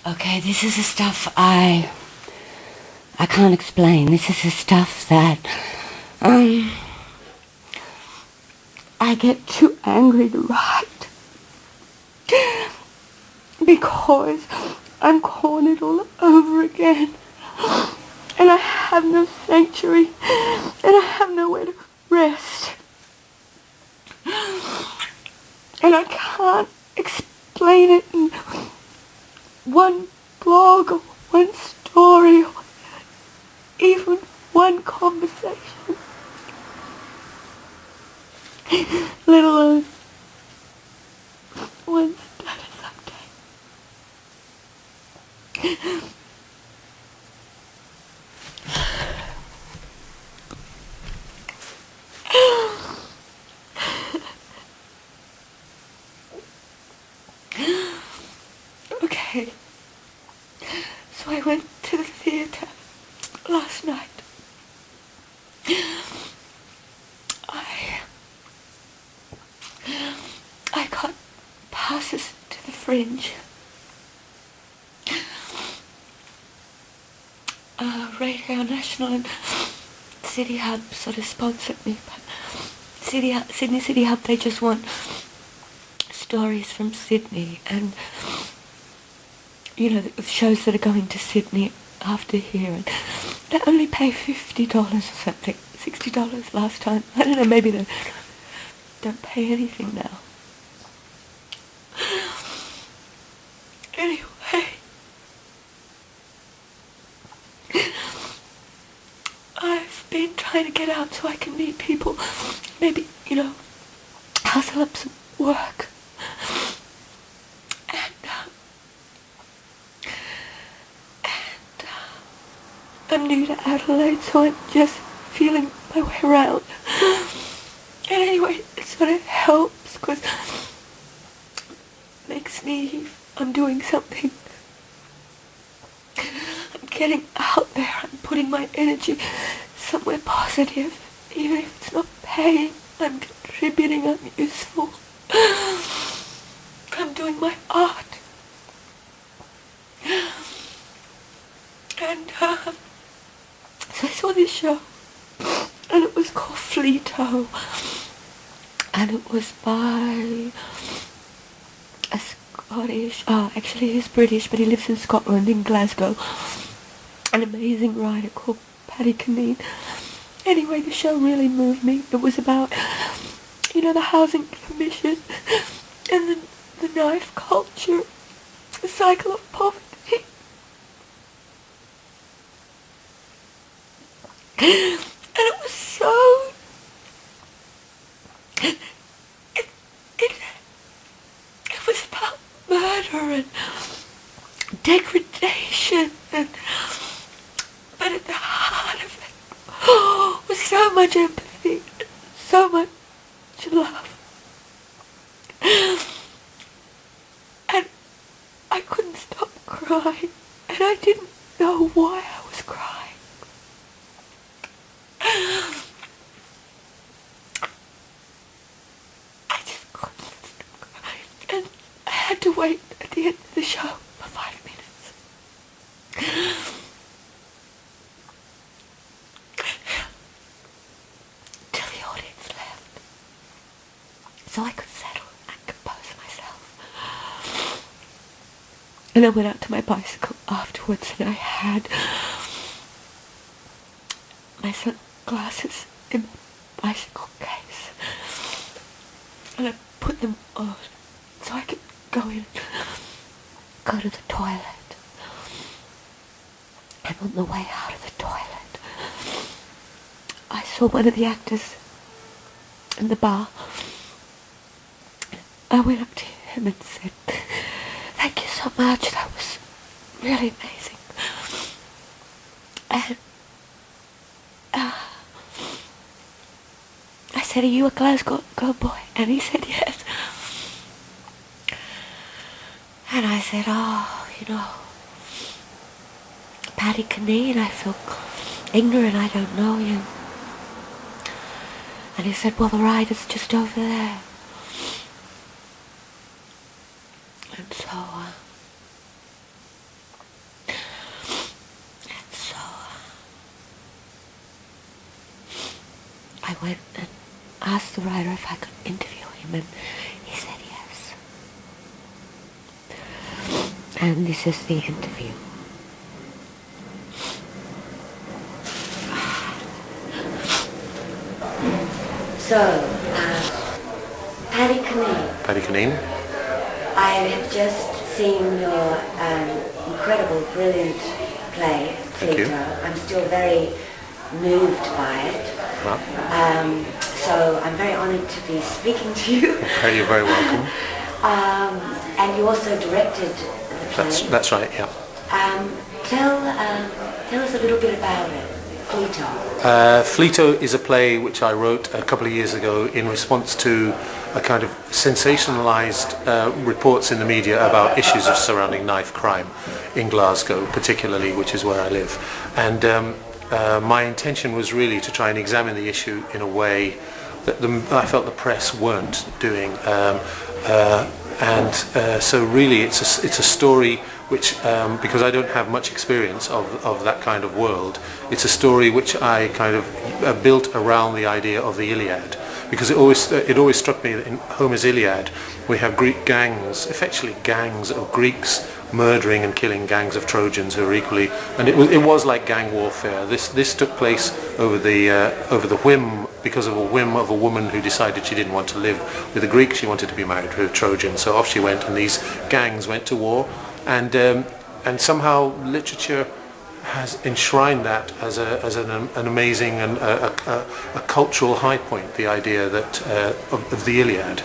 Okay, this is the stuff I can't explain. This is the stuff that I get too angry to write because I'm cornered all over again, and I have no sanctuary, and I have nowhere to rest, and I can't explain it in one blog or one story or even one conversation, let alone one status update. Okay, so I went to the theatre last night. I got passes to the Fringe. Radio National and City Hub sort of sponsored me, but Sydney City Hub, they just want stories from Sydney, and you know, the shows that are going to Sydney after here, and they only pay $50 or something, $60 last time. I don't know, maybe they don't pay anything now. Anyway, I've been trying to get out so I can meet people, maybe, you know, hustle up some work. I'm new to Adelaide, so I'm just feeling my way around. And anyway, it sort of helps because it makes me, I'm doing something. I'm getting out there. I'm putting my energy somewhere positive. Even if it's not paying, I'm contributing, I'm useful. I'm doing my art. And so I saw this show, and it was called Fleeto, and it was by a Scottish, actually he's British, but he lives in Scotland, in Glasgow, an amazing writer called Paddy Caneen. Anyway, the show really moved me. It was about, you know, the housing commission, and the knife culture, the cycle of poverty. And it was so, it was about murder and degradation, and but at the heart of it was so much empathy, so much love. And I couldn't stop crying, and I didn't know why I was crying. I just couldn't stop crying, and I had to wait at the end of the show for 5 minutes. Till the audience left, so I could settle and compose myself. And I went out to my bicycle afterwards, and I had my sunglasses in my bicycle case, and I put them on so I could go to the toilet. And on the way out of the toilet, I saw one of the actors in the bar. I went up to him and said, "Thank you so much, that was really amazing." And I said, "Are you a Glasgow boy?" And he said, "Yes." And I said, "Oh, you know, Paddy Caneen, I feel ignorant, I don't know you." And he said, "Well, the ride is just over there." And so went and asked the writer if I could interview him, and he said yes. And this is the interview. So, Paddy Caneen. Paddy Caneen. I have just seen your incredible, brilliant play, Fleeto. I'm still very moved by it. Well. So I'm very honoured to be speaking to you. Okay, you're very welcome. And you also directed the play. That's right, yeah. Tell us a little bit about it, Fleeto. Fleeto is a play which I wrote a couple of years ago in response to a kind of sensationalised reports in the media about issues surrounding knife crime in Glasgow, particularly, which is where I live. And my intention was really to try and examine the issue in a way that I felt the press weren't doing. So really it's a story which, because I don't have much experience of that kind of world, it's a story which I kind of built around the idea of the Iliad. Because it always struck me that in Homer's Iliad we have Greek gangs, effectively gangs of Greeks murdering and killing gangs of Trojans who are equally, and it was like gang warfare. This took place over the whim, because of a whim of a woman who decided she didn't want to live with a Greek, she wanted to be married to a Trojan. So off she went, and these gangs went to war, and somehow literature has enshrined that as an amazing and a cultural high point, the idea that of the Iliad.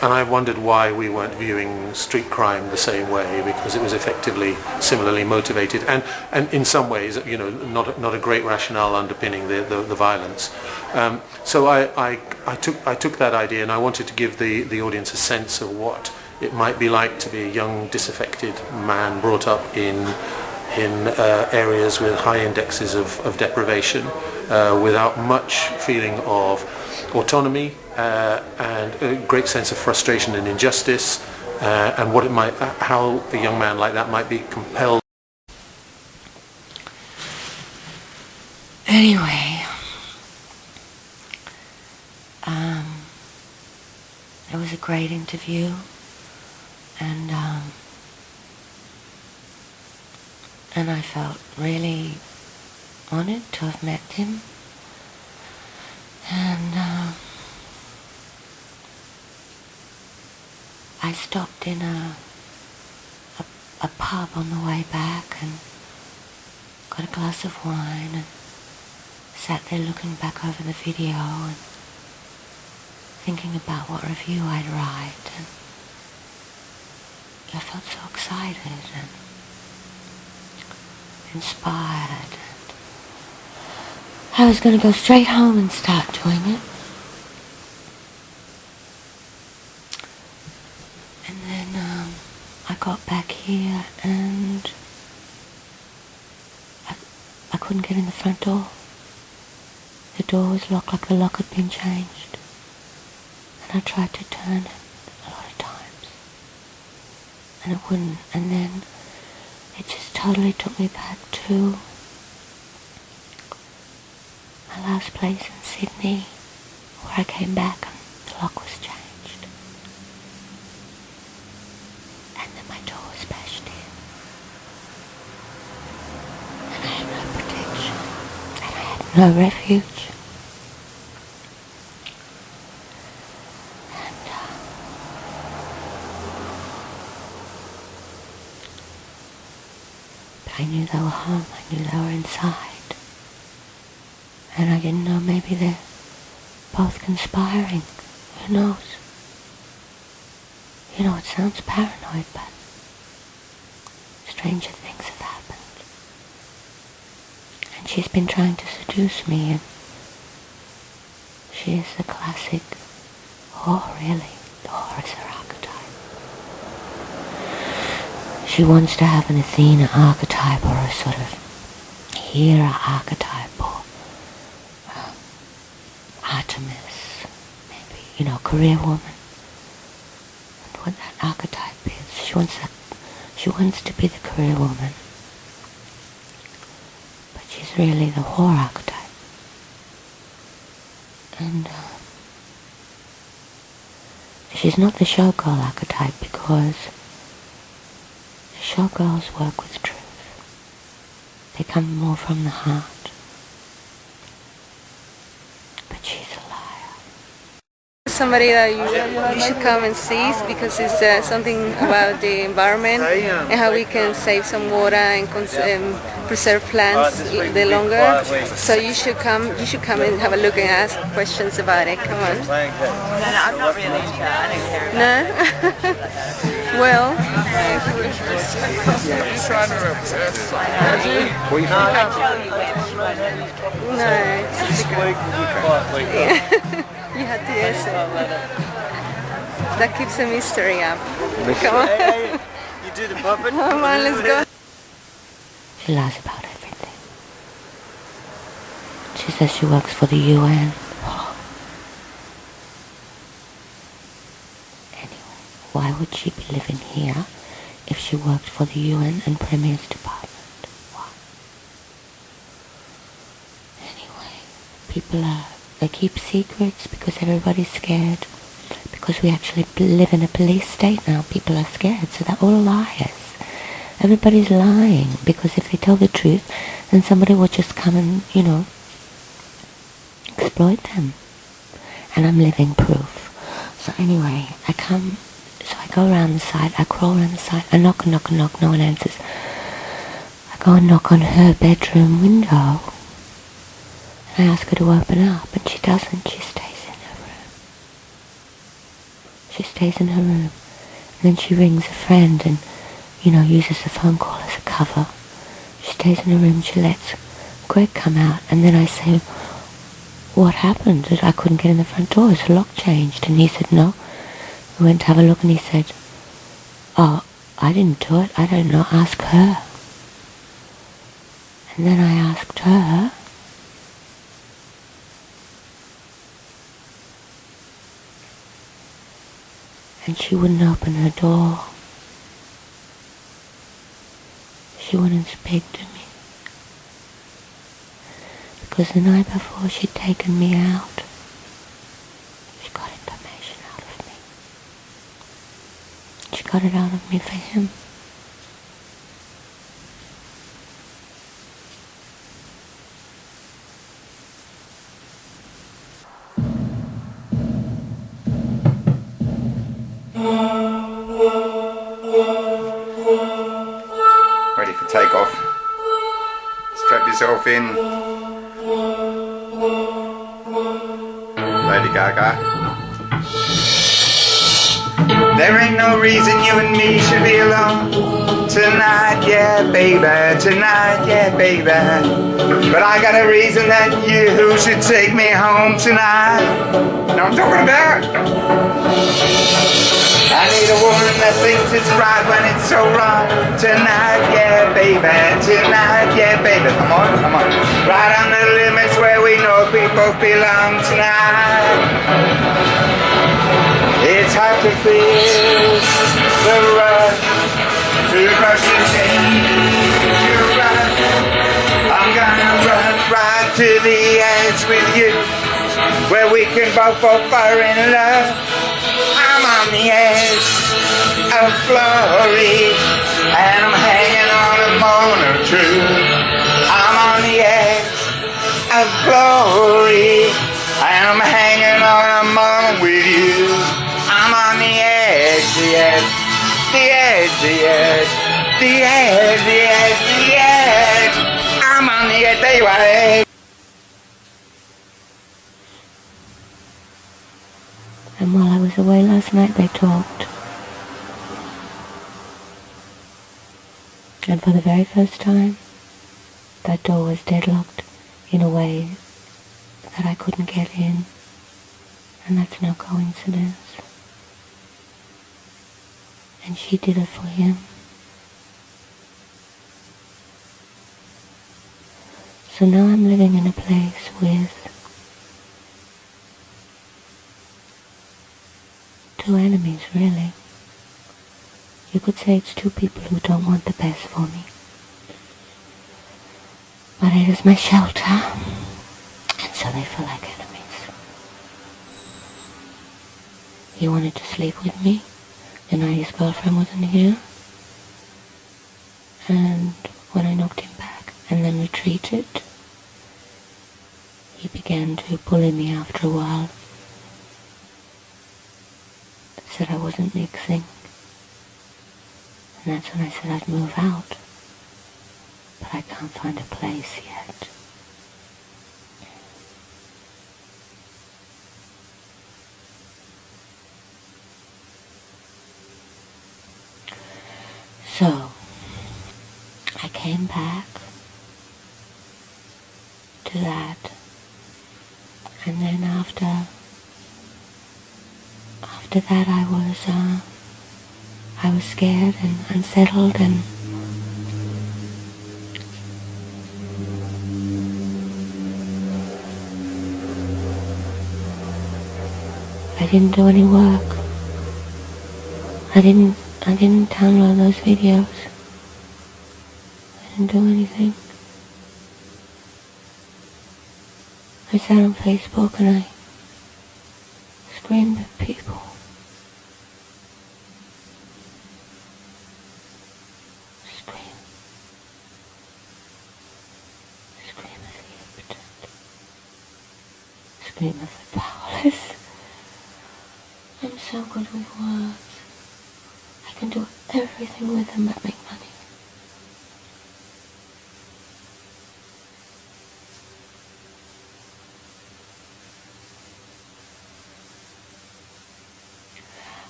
And I wondered why we weren't viewing street crime the same way, because it was effectively similarly motivated, and in some ways, not a great rationale underpinning the violence. So I took that idea, and I wanted to give the audience a sense of what it might be like to be a young, disaffected man brought up in areas with high indexes of deprivation, without much feeling of autonomy, and a great sense of frustration and injustice, and how a young man like that might be compelled. Anyway, it was a great interview, and I felt really honoured to have met him. And I stopped in a pub on the way back and got a glass of wine and sat there looking back over the video and thinking about what review I'd write, and I felt so excited and inspired. I was going to go straight home and start doing it. And then I got back here and I couldn't get in the front door. The door was locked, like the lock had been changed. And I tried to turn it a lot of times, and it wouldn't. And then it just totally took me back to my last place in Sydney, where I came back and the lock was changed. And then my door was bashed in. And I had no protection. And I had no refuge. But I knew they were home. I knew they were inside. And I didn't know, maybe they're both conspiring. Who knows? It sounds paranoid, but stranger things have happened. And she's been trying to seduce me, and she is the classic whore, really. The whore is her archetype. She wants to have an Athena archetype, or a sort of Hera archetype, or Artemis, maybe, career woman. And what that archetype is, she wants to be the career woman, but she's really the whore archetype. And she's not the showgirl archetype, because the showgirls work with truth. They come more from the heart. But she's a liar. Somebody that you should come and see, because it's something about the environment and how we can save some water and preserve plants the longer. So you should come and have a look and ask questions about it. Come on. No, I'm not really into that. I don't care. No? Well, no, it's a secret. Yeah. You have to guess it. That keeps the mystery up. Come on. You do the puppet? Come on, let's go. She lies about everything. She says she works for the UN. Anyway, why would she be living here if she worked for the UN and Premier's Department? Why? Anyway, they keep secrets because everybody's scared. Because we actually live in a police state now, people are scared, so they're all liars. Everybody's lying, because if they tell the truth, then somebody will just come and, exploit them. And I'm living proof. So anyway, I go around the side, I crawl around the side, I knock, no one answers. I go and knock on her bedroom window. And I ask her to open up, and she doesn't. She stays in her room. She stays in her room. And then she rings a friend and, uses the phone call as a cover. She stays in her room, she lets Greg come out, and then I say, what happened? That I couldn't get in the front door. Is the lock changed? And he said, no. We went to have a look, and he said, oh, I didn't do it. I don't know. Ask her. And then I asked her, and she wouldn't open her door. She wouldn't speak to me. Because the night before she'd taken me out, she got information out of me. She got it out of me for him. Ready for takeoff. Strap yourself in. Lady Gaga. There ain't no reason you and me should be alone tonight, yeah baby, tonight, yeah baby. But I got a reason that you should take me home tonight. Know what I'm talking about? I need a woman that thinks it's right when it's so wrong. Tonight, yeah baby, tonight, yeah baby. Come on, come on. Right on the limits where we know we both belong tonight. It's hard to feel the rush to rush into run. I'm gonna run right to the edge with you, where we can both fall in love. I'm on the edge of glory, and I'm hanging on a moment or two. I'm on the edge of glory, and I'm hanging on a moment with you. I'm on the edge, the edge, the edge, the edge, the edge, the edge, the edge. I'm on the edge, there you are. And while I was away last night, they talked. And for the very first time, that door was deadlocked in a way that I couldn't get in. And that's no coincidence. And she did it for him. So now I'm living in a place with two enemies, really. You could say it's two people who don't want the best for me. But it is my shelter, and so they feel like enemies. he wanted to sleep with me the night his girlfriend wasn't here. And when I knocked him back and then retreated, he began to bully me after a while. Said I wasn't mixing. And that's when I said I'd move out. But I can't find a place yet. So, I came back to that, and then after that I was scared and unsettled, and I didn't do any work. I didn't download those videos. I didn't do anything. I sat on Facebook and I screamed at people. Scream at the impotent. Scream at the powerless. I'm so good with words. I can do everything with them but make money.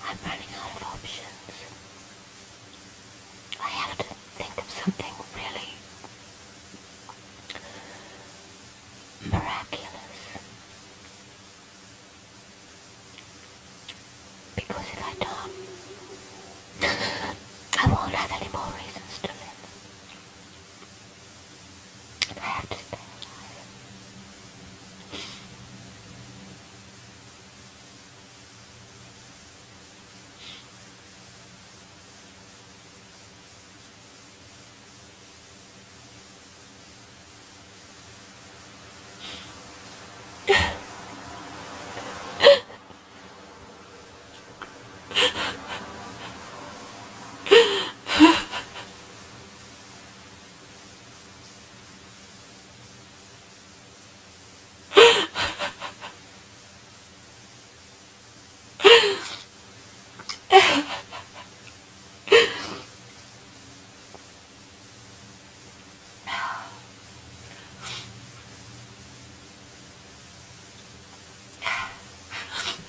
I'm running out of options. I have to think of something really miraculous. Because if I don't, I won't have any more reasons to live. And I have to stay alive.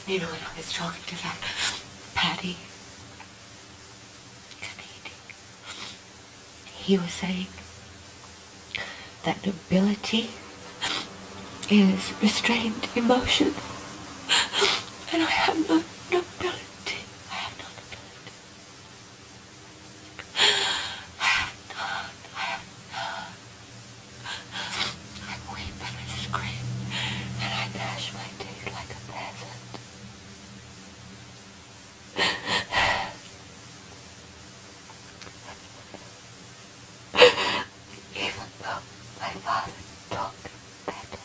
You know, when I was talking to that Paddy, he was saying that nobility is restrained emotion. And I have no nobility. I have no nobility. I have none. I weep and I scream and I gnash my teeth like a peasant. Even though my father talked better.